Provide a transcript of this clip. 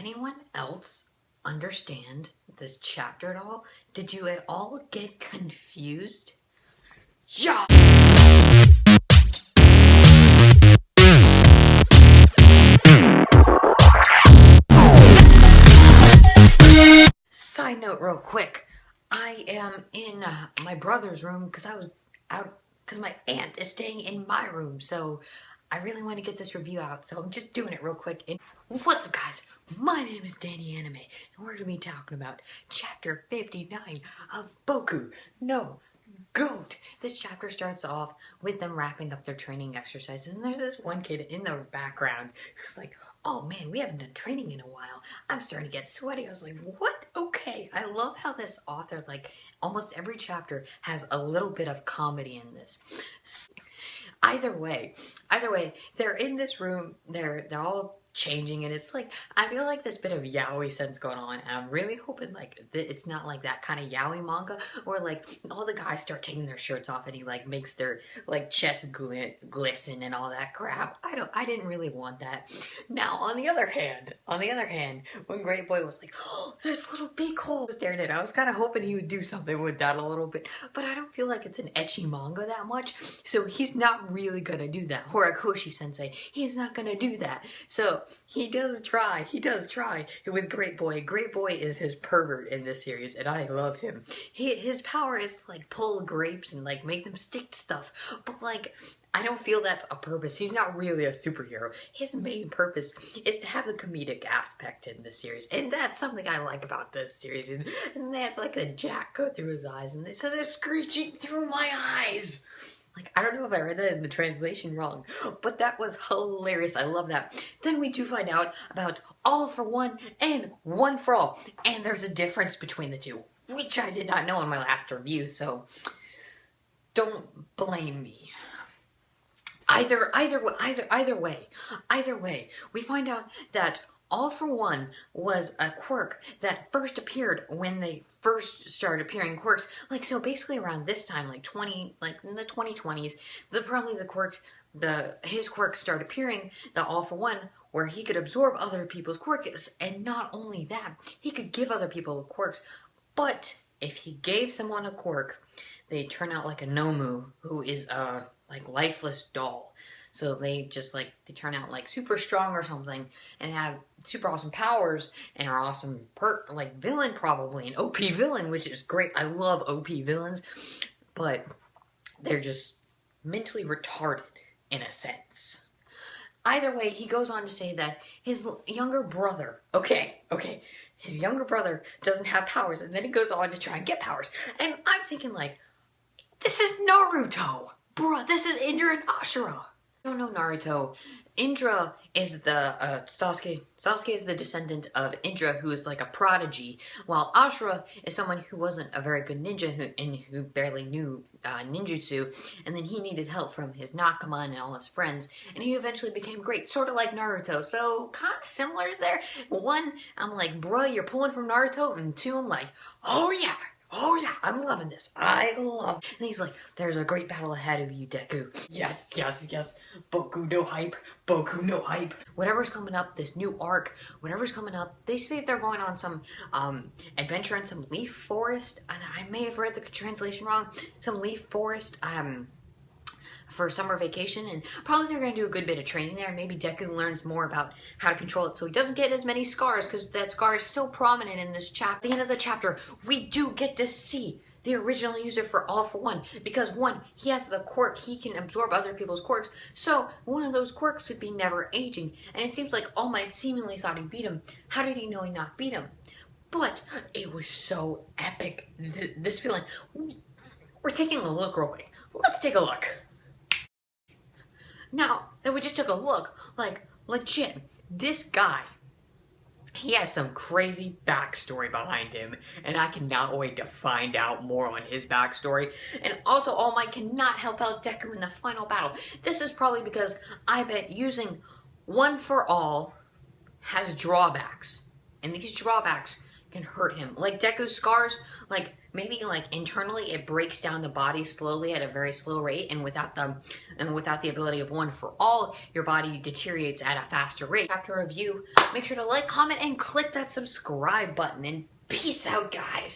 anyone else understand this chapter at all? Did you at all get confused? Yeah! Side note real quick, I am in my brother's room because I was out because my aunt is staying in my room, so I really want to get this review out, so I'm just doing it real quick. And what's up, guys? My name is Danny Anime, and we're going to be talking about Chapter 59 of Boku no Goat. This chapter starts off with them wrapping up their training exercises, and there's this one kid in the background who's like, oh man, we haven't done training in a while. I'm starting to get sweaty. I was like, what? Okay. I love how this author, like, almost every chapter has a little bit of comedy in this. Either way, they're in this room, they're all changing, and it's like, I feel like this bit of yaoi sense going on, and I'm really hoping like it's not like that kind of yaoi manga where like all the guys start taking their shirts off and he like makes their like chest glisten and all that crap. I didn't really want that. Now on the other hand, when Great Boy was like, oh, there's a little beak hole staring at it, I was kind of hoping he would do something with that a little bit, but I don't feel like it's an ecchi manga that much, so he's not really gonna do that. Horikoshi sensei, he's not gonna do that. So he does try with Great Boy. Great Boy is his pervert in this series, and I love him. His power is to like pull grapes and like make them stick to stuff, but like I don't feel that's a purpose. He's not really a superhero. His main purpose is to have the comedic aspect in this series, and that's something I like about this series. And they have like a jack go through his eyes, and they says it's screeching through my eyes. Like, I don't know if I read that in the translation wrong, but that was hilarious. I love that. Then we do find out about all for one and one for all. And there's a difference between the two, which I did not know in my last review, so don't blame me. Either way, we find out that all for one was a quirk that first appeared when they first started appearing quirks. Like, so basically around this time, like in the 2020s, his quirks started appearing, the all for one, where he could absorb other people's quirks, and not only that, he could give other people quirks, but if he gave someone a quirk, they turn out like a Nomu, who is a like lifeless doll. So they just like, they turn out like super strong or something and have super awesome powers and are awesome like villain, probably an OP villain, which is great. I love OP villains, but they're just mentally retarded in a sense. Either way, he goes on to say that his younger brother, his younger brother doesn't have powers, and then he goes on to try and get powers. And I'm thinking like, this is Naruto! Bruh, this is Indra and Ashura! I don't know Naruto. Indra is the, Sasuke is the descendant of Indra, who is like a prodigy, while Ashura is someone who wasn't a very good ninja who barely knew ninjutsu, and then he needed help from his Nakama and all his friends, and he eventually became great, sort of like Naruto, so kind of similar there. One, I'm like, bruh, you're pulling from Naruto, and two, I'm like, oh yeah, I'm loving this. I love it. And he's like, there's a great battle ahead of you, Deku. Yes. Boku no hype. Whatever's coming up, this new arc, whatever's coming up, they say they're going on some adventure in some leaf forest. I may have read the translation wrong. Some leaf forest, for summer vacation, and probably they're going to do a good bit of training there. Maybe Deku learns more about how to control it so he doesn't get as many scars, because that scar is still prominent in this chapter. At the end of the chapter, we do get to see the original user for All for One, because one, he has the quirk, he can absorb other people's quirks, so one of those quirks would be never aging, and it seems like All Might seemingly thought he beat him. How did he know he not beat him? But it was so epic, this feeling. We're taking a look real quick. Let's take a look. Now, that we just took a look, like, legit, this guy, he has some crazy backstory behind him, and I cannot wait to find out more on his backstory. And also, All Might cannot help out Deku in the final battle. This is probably because I bet using one for all has drawbacks, and these drawbacks can hurt him. Like Deku's scars, like, maybe like internally it breaks down the body slowly at a very slow rate, and without the ability of One for All, your body deteriorates at a faster rate. Chapter review, make sure to like, comment, and click that subscribe button, and peace out, guys.